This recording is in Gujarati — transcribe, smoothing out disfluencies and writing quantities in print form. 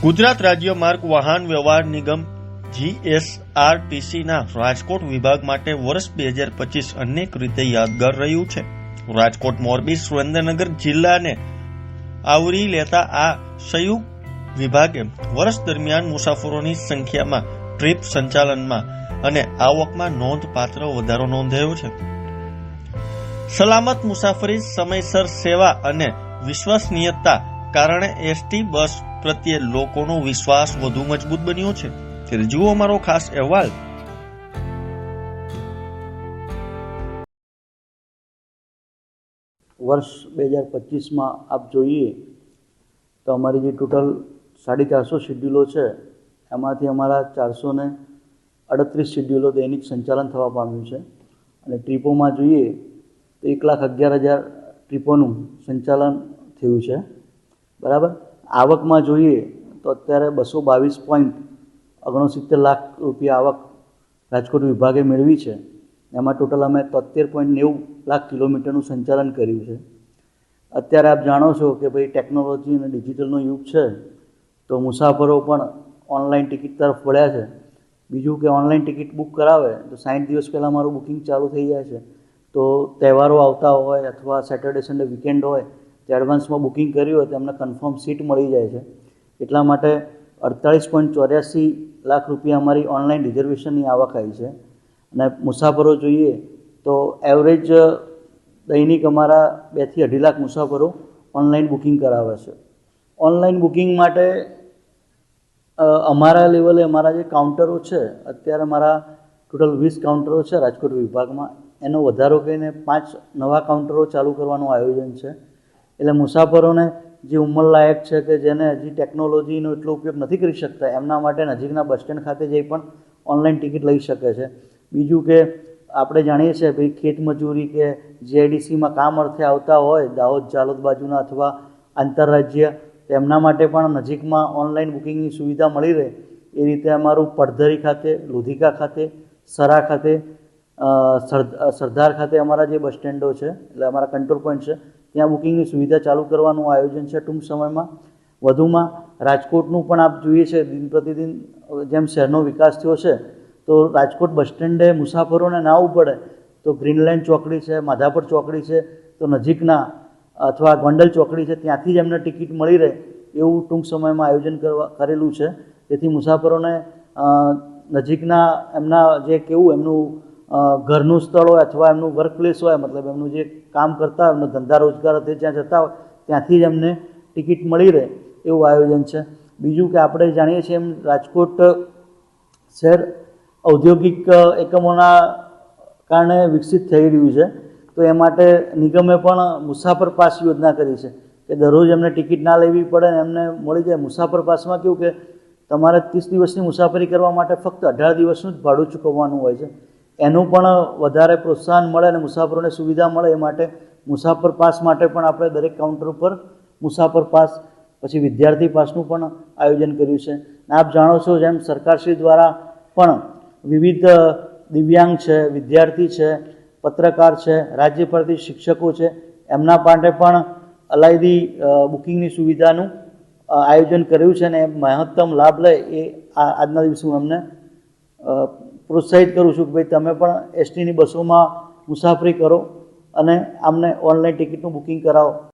ગુજરાત રાજ્ય માર્ગ વાહન વ્યવહાર નિગમ જીએસઆરટીસીના રાજકોટ વિભાગ માટે વર્ષ 2025 અનેક રીતે યાદગાર રહ્યું છે. રાજકોટ, મોરબી, સુરેન્દ્રનગર જિલ્લાને આવરી લેતા આ સંયુક્ત વિભાગે વર્ષ દરમિયાન મુસાફરોની સંખ્યામાં, ટ્રીપ સંચાલનમાં અને આવકમાં નોંધપાત્ર વધારો નોંધાયો છે. સલામત મુસાફરી, સમયસર સેવા અને વિશ્વસનીયતા કારણે એસટી બસ પ્રત્યે લોકોનો વિશ્વાસ વધુ મજબૂત બન્યો છે. ત્યારે જુઓ અમારો ખાસ અહેવાલ. વર્ષ 2025માં આપ જોઈએ તો અમારી જે ટોટલ 450 શેડ્યુલો છે એમાંથી અમારા 438 શેડ્યુલો દૈનિક સંચાલન થવા પામ્યું છે. અને ટ્રીપોમાં જોઈએ તો 1,11,000 ટ્રીપોનું સંચાલન થયું છે. બરાબર. આવકમાં જોઈએ તો અત્યારે 222.69 લાખ રૂપિયા આવક રાજકોટ વિભાગે મેળવી છે. એમાં ટોટલ અમે 73.90 લાખ કિલોમીટરનું સંચાલન કર્યું છે. અત્યારે આપ જાણો છો કે ભાઈ ટેકનોલોજી અને ડિજિટલનો યુગ છે, તો મુસાફરો પણ ઓનલાઈન ટિકિટ તરફ વળ્યા છે. બીજું કે ઓનલાઈન ટિકિટ બુક કરાવે તો 60 દિવસ પહેલાં મારું બુકિંગ ચાલુ થઈ જાય છે. તો તહેવારો આવતા હોય અથવા સેટરડે સન્ડે વીકેન્ડ હોય તો એડવાન્સમાં બુકિંગ કર્યું હોય તો એમને કન્ફર્મ સીટ મળી જાય છે. એટલા માટે 48.84 લાખ રૂપિયા અમારી ઓનલાઈન રિઝર્વેશનની આવક આવી છે. અને મુસાફરો જોઈએ તો એવરેજ દૈનિક અમારા 2 થી 2.5 લાખ મુસાફરો ઓનલાઈન બુકિંગ કરાવે છે. ઓનલાઈન બુકિંગ માટે અમારા લેવલે અમારા જે કાઉન્ટરો છે, અત્યારે મારા ટોટલ 20 કાઉન્ટરો છે રાજકોટ વિભાગમાં. એનો વધારો કરીને 5 નવા કાઉન્ટરો ચાલુ કરવાનું આયોજન છે. એટલે મુસાફરોને જે ઉંમરલાયક છે કે જેને હજી ટેકનોલોજીનો એટલો ઉપયોગ નથી કરી શકતા, એમના માટે નજીકના બસ સ્ટેન્ડ ખાતે જઈ પણ ઓનલાઈન ટિકિટ લઈ શકે છે. બીજું કે આપણે જાણીએ છીએ ભાઈ ખેતમજૂરી કે જીઆઈડીસીમાં કામ અર્થે આવતા હોય દાહોદ, જાલોદ બાજુના અથવા આંતરરાજ્ય, તેમના માટે પણ નજીકમાં ઓનલાઈન બુકિંગની સુવિધા મળી રહે એ રીતે અમારું પડધરી ખાતે, લોધિકા ખાતે, સરા ખાતે, સરદાર ખાતે અમારા જે બસ સ્ટેન્ડો છે, એટલે અમારા કંટ્રોલ પોઈન્ટ છે, ત્યાં બુકિંગની સુવિધા ચાલુ કરવાનું આયોજન છે ટૂંક સમયમાં. વધુમાં રાજકોટનું પણ આપ જોઈએ છે દિન પ્રતિદિન જેમ શહેરનો વિકાસ થયો છે, તો રાજકોટ બસ સ્ટેન્ડે મુસાફરોને ના આવવું પડે તો ગ્રીનલેન્ડ ચોકડી છે, માધાપર ચોકડી છે, તો નજીકના અથવા ગોંડલ ચોકડી છે, ત્યાંથી જ એમને ટિકિટ મળી રહે એવું ટૂંક સમયમાં આયોજન કરેલું છે. જેથી મુસાફરોને નજીકના એમના જે કેવું એમનું ઘરનું સ્થળ હોય અથવા એમનું વર્ક પ્લેસ હોય, મતલબ એમનું જે કામ કરતા હોય, એમનો ધંધા રોજગાર હતી જ્યાં જતા હોય ત્યાંથી જ એમને ટિકિટ મળી રહે એવું આયોજન છે. બીજું કે આપણે જાણીએ છીએ એમ રાજકોટ શહેર ઔદ્યોગિક એકમોના કારણે વિકસિત થઈ રહ્યું છે. તો એ માટે નિગમે પણ મુસાફર પાસ યોજના કરી છે કે દરરોજ એમને ટિકિટ ના લેવી પડે ને એમને મળી જાય. મુસાફર પાસમાં કેવું કે તમારે 30 દિવસની મુસાફરી કરવા માટે ફક્ત 18 દિવસનું જ ભાડું ચૂકવવાનું હોય છે. એનું પણ વધારે પ્રોત્સાહન મળે અને મુસાફરોને સુવિધા મળે એ માટે મુસાફર પાસ માટે પણ આપણે દરેક કાઉન્ટર પર મુસાફર પાસ, પછી વિદ્યાર્થી પાસનું પણ આયોજન કર્યું છે. આપ જાણો છો જેમ સરકારશ્રી દ્વારા પણ વિવિધ દિવ્યાંગ છે, વિદ્યાર્થી છે, પત્રકાર છે, રાજ્ય પરથી શિક્ષકો છે, એમના માટે પણ અલાયદી બુકિંગની સુવિધાનું આયોજન કર્યું છે. અને મહત્તમ લાભ લે એ આજના દિવસે હું એમને પ્રોત્સાહિત કરું છું કે ભાઈ તમે પણ એસટીની બસોમાં મુસાફરી કરો અને અમને ઓનલાઈન ટિકિટનું બુકિંગ કરાવો.